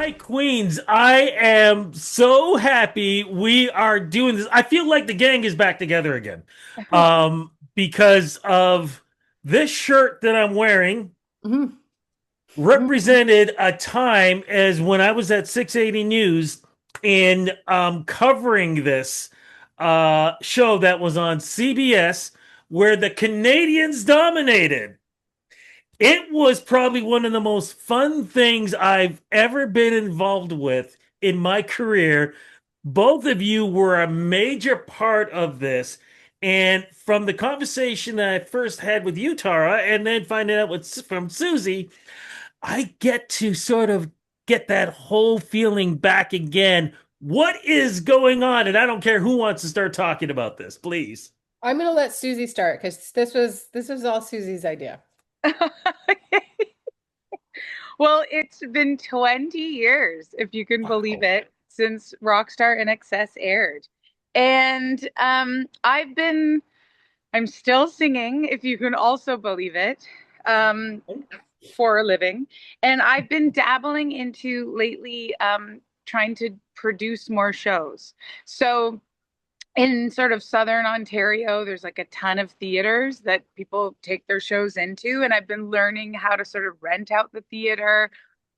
My queens, I am so happy we are doing this. I feel like the gang is back together again. Because of this shirt that I'm wearing Mhm. represented a time as when I was at 680 News and covering this show that was on CBS where the Canadians dominated. It was probably one of the most fun things I've ever been involved with in my career. Both of you were a major part of this. And from the conversation that I first had with you, Tara, and then finding out what's from Suzie, I get to sort of get that whole feeling back again. What is going on? And I don't care who wants to start talking about this, please. I'm gonna let Susie start because this was all Susie's idea. Well, it's been 20 years, if you can believe Wow. it, since Rockstar INXS aired. And I'm still singing, if you can also believe it, um, for a living. And I've been dabbling into lately trying to produce more shows. So in sort of southern Ontario, there's like a ton of theaters that people take their shows into. And I've been learning how to sort of rent out the theater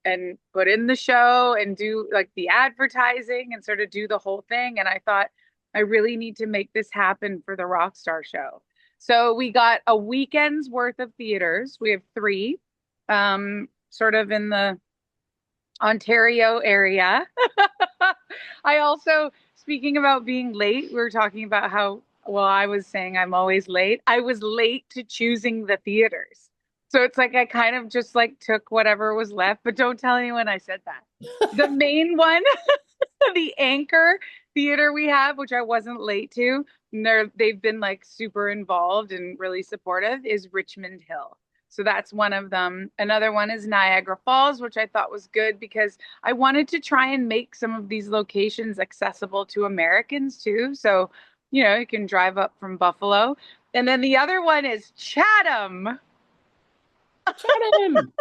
and put in the show and do like the advertising and sort of do the whole thing. And I thought, I really need to make this happen for the Rockstar show. So we got a weekend's worth of theaters. We have three, sort of in the Ontario area. I also, speaking about being late, we were talking about how, well, I was saying I'm always late. I was late to choosing the theaters. So it's like I kind of just like took whatever was left, but don't tell anyone I said that. The main one, the anchor theater we have, which I wasn't late to, and they've been like super involved and really supportive, is Richmond Hill. So that's one of them. Another one is Niagara Falls, which I thought was good because I wanted to try and make some of these locations accessible to Americans too. So, you can drive up from Buffalo. And then the other one is Chatham. Chatham.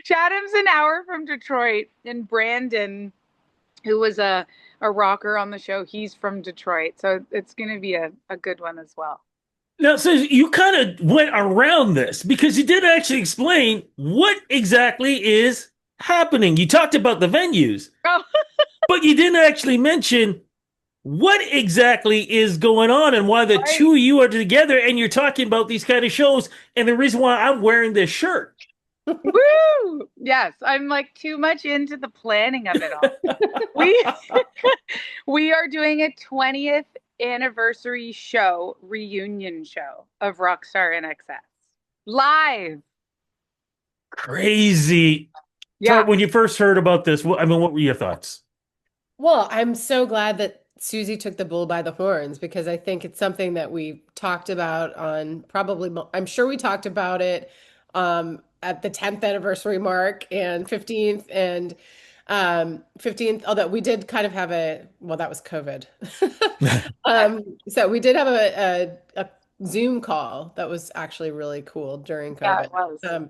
Chatham's an hour from Detroit. And Brandon, who was a rocker on the show, he's from Detroit. So it's going to be a good one as well. Now, so you kind of went around this because you didn't actually explain what exactly is happening. You talked about the venues, Oh, but you didn't actually mention what exactly is going on and why the right. two of you are together and you're talking about these kind of shows and the reason why I'm wearing this shirt. Woo! Yes, I'm like too much into the planning of it all. We we are doing a 20th anniversary show, reunion show of Rockstar NXS. Live. Crazy. Yeah. When you first heard about this, I mean, what were your thoughts? Well, I'm so glad that Susie took the bull by the horns because I think it's something that we talked about on probably, I'm sure we talked about it at the 10th anniversary mark and 15th and 15th, although we did kind of have well, that was COVID. So we did have a Zoom call that was actually really cool during Yeah, COVID. it was.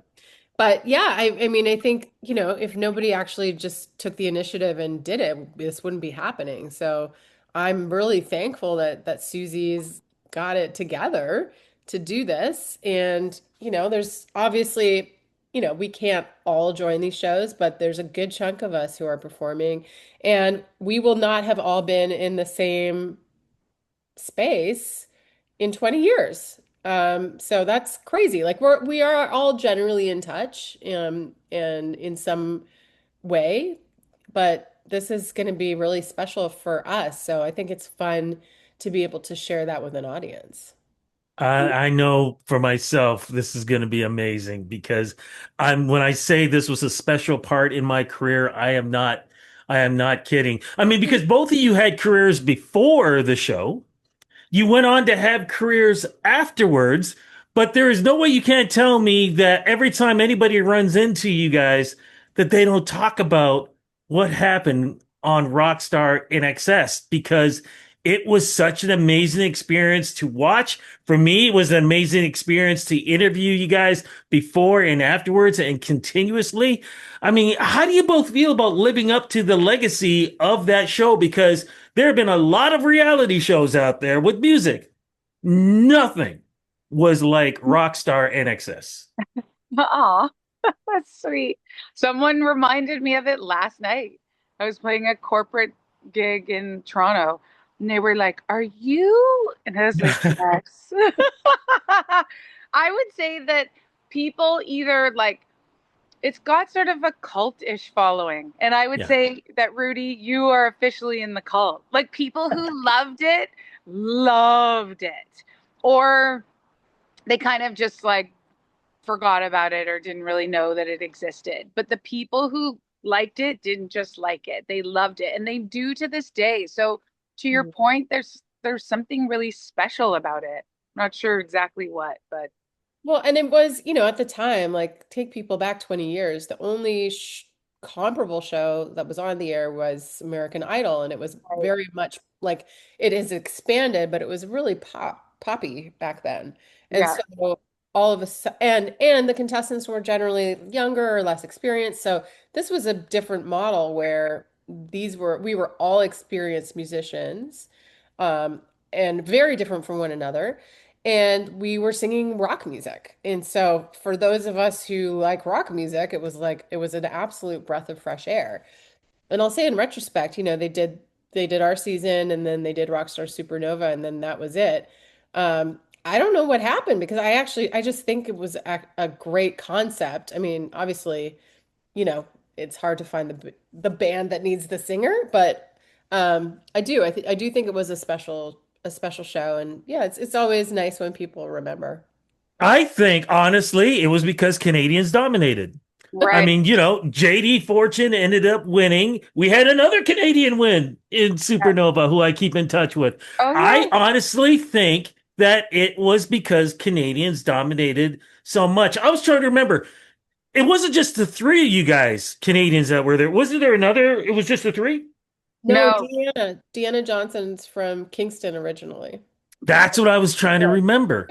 But yeah, I mean, I think, if nobody actually just took the initiative and did it, this wouldn't be happening. So I'm really thankful that Susie's got it together to do this. And, there's obviously, we can't all join these shows, but there's a good chunk of us who are performing, and we will not have all been in the same space in 20 years. So that's crazy. Like we are all generally in touch, and in some way, but this is going to be really special for us. So I think it's fun to be able to share that with an audience. I know for myself, this is going to be amazing because when I say this was a special part in my career, I am not kidding. I mean, because both of you had careers before the show. You went on to have careers afterwards, but there is no way you can't tell me that every time anybody runs into you guys, that they don't talk about what happened on Rockstar in excess because It was such an amazing experience to watch. For me, it was an amazing experience to interview you guys before and afterwards and continuously. I mean, how do you both feel about living up to the legacy of that show? Because there have been a lot of reality shows out there with music. Nothing was like Rockstar NXS. Aw, that's sweet. Someone reminded me of it last night. I was playing a corporate gig in Toronto, and they were like, "Are you?" And I was like, "Yes." I would say that people either like it's got sort of a cult-ish following. And I would Yeah. say that Rudy, you are officially in the cult. Like people who loved it. Or they kind of just like forgot about it or didn't really know that it existed. But the people who liked it didn't just like it. They loved it and they do to this day. So to your point, there's something really special about it. Not sure exactly what, but Well, and it was, at the time, like take people back 20 years, the only sh comparable show that was on the air was American Idol, and it was right. very much like it has expanded, but it was really poppy back then. And Yeah. so all of a sudden, and the contestants were generally younger or less experienced. So this was a different model where we were all experienced musicians, um, and very different from one another, and we were singing rock music. And so for those of us who like rock music, it was an absolute breath of fresh air. And I'll say in retrospect, they did our season and then they did Rockstar Supernova and then that was it. I don't know what happened because I just think it was a great concept. I mean, obviously, it's hard to find the band that needs the singer, but I do think it was a special show, and yeah, it's always nice when people remember. I think honestly, it was because Canadians dominated. I Right. mean, JD Fortune ended up winning. We had another Canadian win in Yeah. Supernova, who I keep in touch with. Oh I yeah. honestly think that it was because Canadians dominated so much. I was trying to remember. It wasn't just the three of you guys, Canadians, that were there. Wasn't there another? It was just the three? No, No. Deanna Johnson's from Kingston originally. That's what I was trying to Yeah. remember.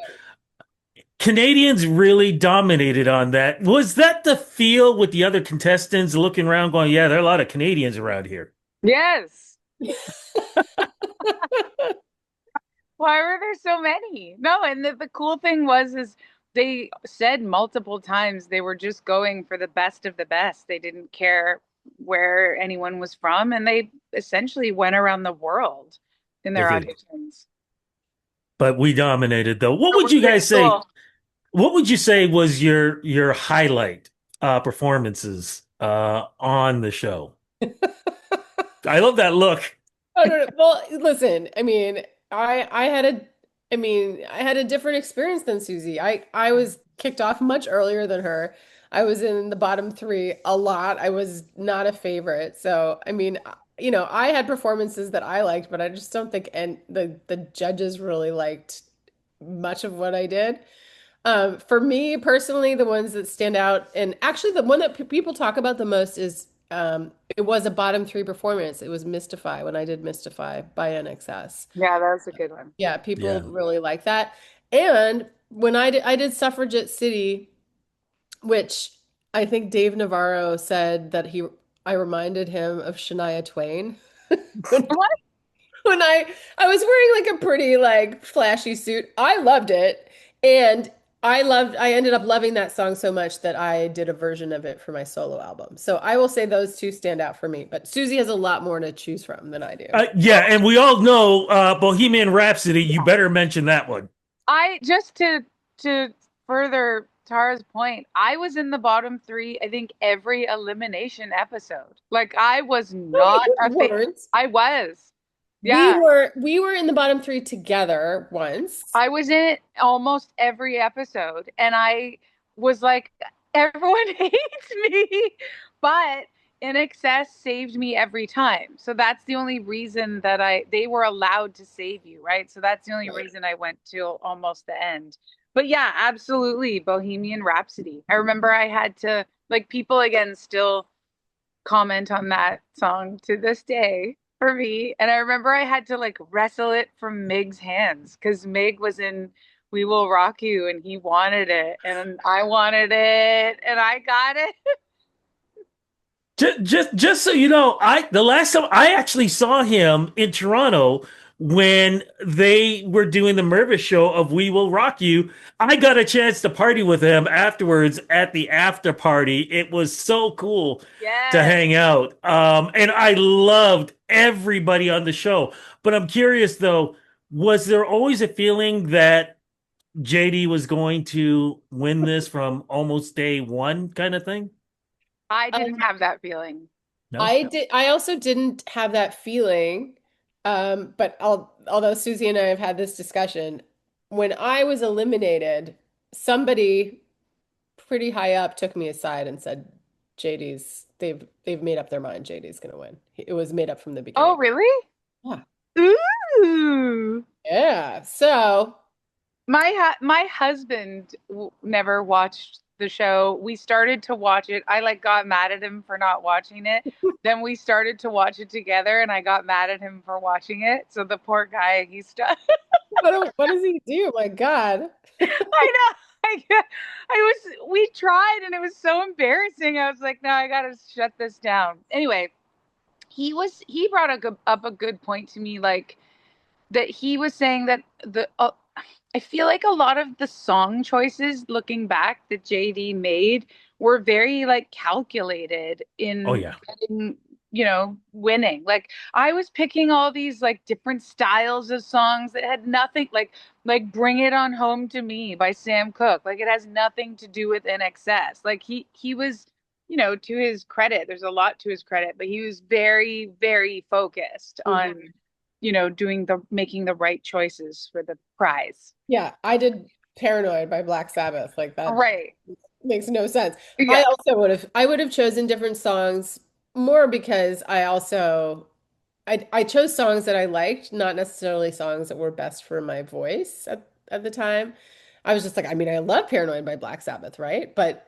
Canadians really dominated on that. Was that the feel with the other contestants looking around going, yeah, there are a lot of Canadians around here? Yes. Why were there so many? No, and the cool thing was is they said multiple times they were just going for the best of the best. They didn't care where anyone was from, and they essentially went around the world in They their did. auditions. But we dominated though. What It would was you pretty guys say? cool. What would you say was your highlight performances on the show? I love that look. Oh, no, no. Well, listen, I had a different experience than Susie. I was kicked off much earlier than her. I was in the bottom three a lot. I was not a favorite. So, I had performances that I liked, but I just don't think and the judges really liked much of what I did. For me personally, the ones that stand out, and actually the one that people talk about the most is it was a bottom three performance. It was Mystify when I did Mystify by NXS. Yeah, that was a good one. Yeah, people Yeah. really like that. And when I did Suffragette City, which I think Dave Navarro said that I reminded him of Shania Twain. when What? when I was wearing like a pretty like flashy suit. I loved it. And I ended up loving that song so much that I did a version of it for my solo album. So I will say those two stand out for me, but Susie has a lot more to choose from than I do. Yeah, and we all know Bohemian Rhapsody. You better mention that one. I just to further Tara's point, I was in the bottom three, I think every elimination episode. Like I was No, not you a fa weren't. I was. We Yeah. were we were in the bottom three together once. I was in it almost every episode and I was like, everyone hates me. But INXS saved me every time. So that's the only reason that they were allowed to save you, right? So that's the only Right. reason I went till almost the end. But yeah, absolutely. Bohemian Rhapsody. I remember I had to, like, people again still comment on that song to this day. for me. And I remember I had to like wrestle it from Mig's hands because Mig was in We Will Rock You and he wanted it and I wanted it and I got it. Just so you know, I the last time I actually saw him in Toronto when they were doing the Mervis show of We Will Rock You, I got a chance to party with him afterwards at the after party. It was so cool to Yes. hang out. And I loved everybody on the show. But I'm curious though, was there always a feeling that JD was going to win this from almost day one kind of thing? I Um, didn't have that feeling. No? I did. I also didn't have that feeling. But although Susie and I have had this discussion, when I was eliminated, somebody pretty high up took me aside and said, "JD's they've made up their mind. JD's gonna win." It was made up from the Oh, beginning. really? Yeah. Ooh. Yeah. So, My husband never watched the show. We started to watch it. I like got mad at him for not watching it. Then we started to watch it together and I got mad at him for watching it. So the poor guy, he's stuck. what does he do? My God. I know. We tried and it was so embarrassing. I was like, no, I gotta shut this down. Anyway, he brought up a good point to me, like that he was saying that I feel like a lot of the song choices looking back that JD made were very like calculated Oh in yeah. getting, winning. Like I was picking all these like different styles of songs that had nothing like Bring It On Home to Me by Sam Cooke. Like it has nothing to do with INXS. Like he was, to his credit, there's a lot to his credit, but he was very, very focused on Mhm. making the right choices for the prize. Yeah, I did Paranoid by Black Sabbath. Like that Right. makes no sense. Yeah. I would have chosen different songs more because I chose songs that I liked, not necessarily songs that were best for my voice at the time. I was just like, I mean, I love Paranoid by Black Sabbath, right? But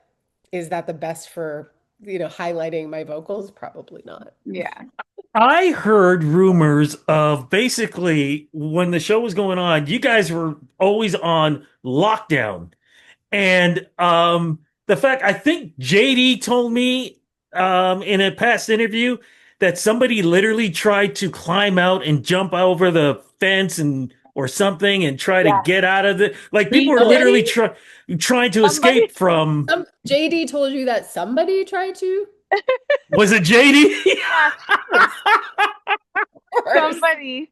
is that the best for, highlighting my vocals? Probably not. Yeah. I heard rumors of basically when the show was going on, you guys were always on lockdown. And the fact I think JD told me in a past interview that somebody literally tried to climb out and jump over the fence and or something and try to Yeah. get out of it. Like people were literally Somebody, trying to Somebody, escape from. JD told you that somebody tried to? Was it JD? yeah, Of course. somebody.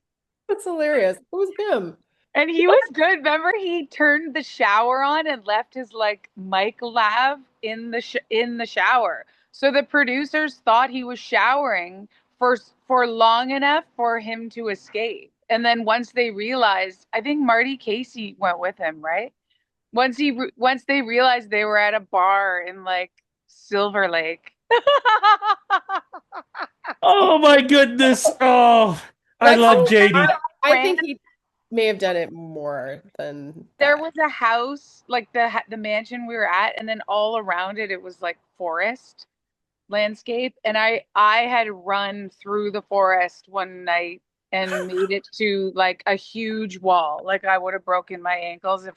That's hilarious. It was him. And he was good. Remember, he turned the shower on and left his like mic lav in the shower. So the producers thought he was showering for long enough for him to escape. And then once they realized, I think Marty Casey went with him, right? Once they realized they were at a bar in like Silver Lake. Oh my goodness. Oh, I That's love I JD. I ran. think he may have done it more than There that. was a house, like the mansion we were at, and then all around it, it was like forest landscape. And I had run through the forest one night and made it to like a huge wall. Like I would have broken my ankles if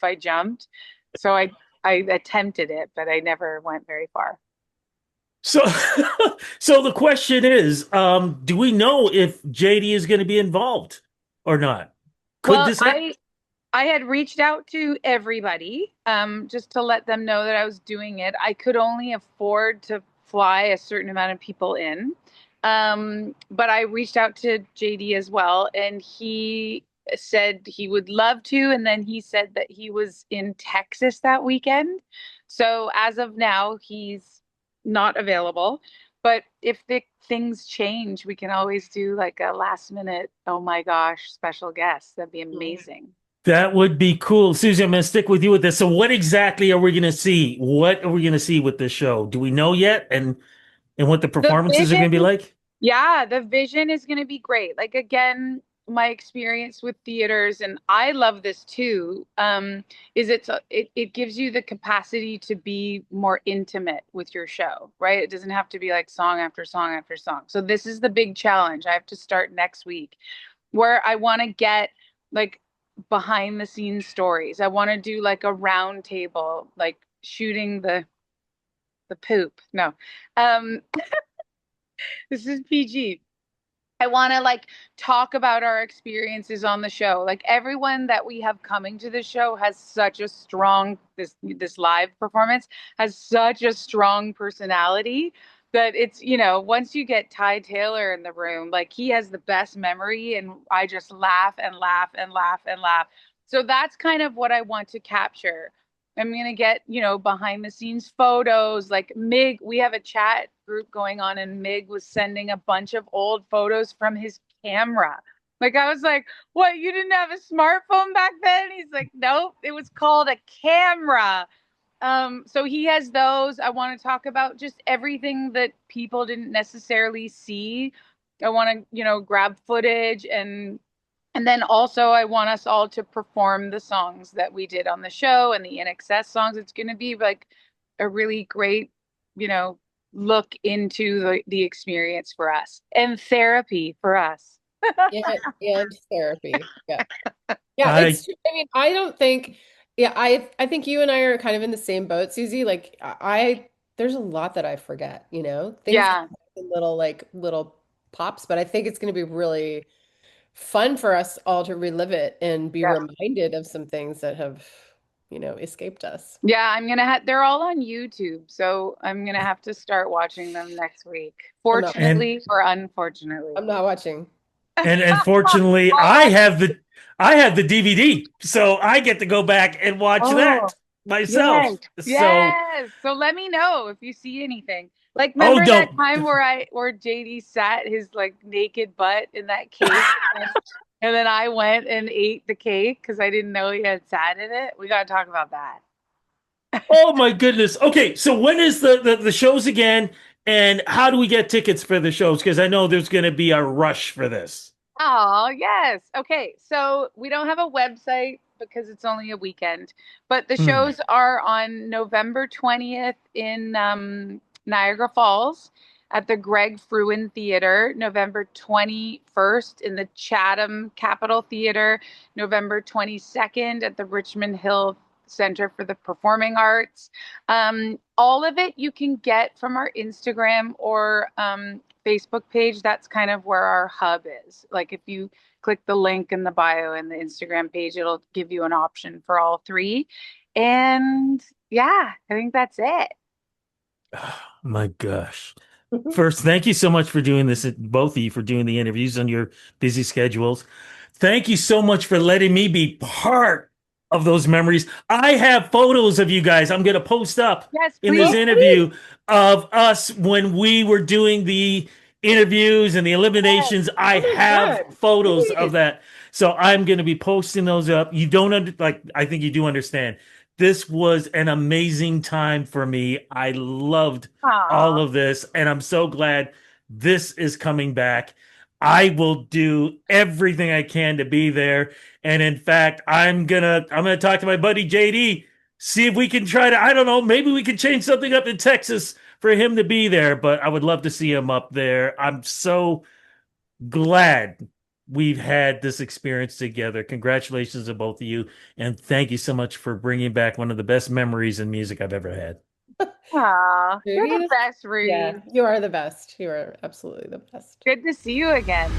I jumped. So I attempted it, but I never went very far. So, so the question is, do we know if JD is going to be involved or not? Could Well, this happen? I had reached out to everybody, just to let them know that I was doing it. I could only afford to fly a certain amount of people in. But I reached out to JD as well, and he said he would love to. And then he said that he was in Texas that weekend. So as of now, he's not available. But if things change, we can always do like a last minute, oh my gosh, special guest. That'd be amazing. That would be cool. Susie, I'm going to stick with you with this. So, what exactly are we going to see? What are we going to see with this show? Do we know yet? And what the The performances are vision, going to be like? yeah, the vision is going to be great. Like again, my experience with theaters, and I love this too, is it gives you the capacity to be more intimate with your show, right? It doesn't have to be like song after song after song. So this is the big challenge. I have to start next week where I want to get like behind the scenes stories. I want to do like a round table, like shooting the poop. No. Um, this is PG. I want to like talk about our experiences on the show. Like everyone that we have coming to the show has such a strong this live performance has such a strong personality that it's, once you get Ty Taylor in the room, like he has the best memory and I just laugh and laugh and laugh and laugh. So that's kind of what I want to capture. I'm gonna get, behind the scenes photos. Like Mig, we have a chat group going on, and Mig was sending a bunch of old photos from his camera. Like I was like, "What? You didn't have a smartphone back then?" He's like, "Nope, it was called a camera." So he has those. I want to talk about just everything that people didn't necessarily see. I want to, grab footage and then also, I want us all to perform the songs that we did on the show and the INXS songs. It's going to be like a really great, you know, look into the experience for us and therapy for us. And therapy. Yeah. Yeah, I it's true. I mean, I don't think, yeah, I think you and I are kind of in the same boat, Susie. Like there's a lot that I forget, things come Yeah, in little pops, but I think it's going to be really fun for us all to relive it and be yeah. reminded of some things that have, escaped us. Yeah, I'm gonna have, they're all on YouTube, so I'm gonna have to start watching them next week. I'm not, and Fortunately or unfortunately. I'm not watching. and fortunately, I'll watch. I have the DVD, so I get to go back and watch Oh, that myself. yes, So, yes. So let me know if you see anything. Like, oh, remember that don't. time where JD sat his like naked butt in that cake, and then I went and ate the cake because I didn't know he had sat in it. We gotta talk about that. Oh my goodness. Okay, so when is the shows again, and how do we get tickets for the shows? Because I know there's going to be a rush for this. Oh, yes. Okay. So we don't have a website because it's only a weekend, but the Hmm. shows are on November 20th in Niagara Falls at the Greg Fruin Theater, November 21st in the Chatham Capitol Theater, November 22nd at the Richmond Hill Center for the Performing Arts. All of it you can get from our Instagram or Facebook page. That's kind of where our hub is. Like if you click the link in the bio in the Instagram page, it'll give you an option for all three. And yeah, I think that's it. Oh, my gosh. First, thank you so much for doing this, both of you, for doing the interviews on your busy schedules. Thank you so much for letting me be part of those memories. I have photos of you guys I'm going to post up Yes, in this Oh, please. please. interview of us when we were doing the interviews and the Yes. eliminations. I Oh my have God. photos of Please. that. So I'm going to be posting those up. You don't like, I think you do understand. This was an amazing time for me. I loved all Aw. of this, and I'm so glad this is coming back. I will do everything I can to be there. And in fact, I'm gonna talk to my buddy JD, see if we can try to, I don't know, maybe we can change something up in Texas for him to be there, but I would love to see him up there. I'm so glad we've had this experience together. Congratulations to both of you, and thank you so much for bringing back one of the best memories in music I've ever had. Aw. You're the Movies? best, Yeah, Rudy. you are the best. You are absolutely the best. Good to see you again.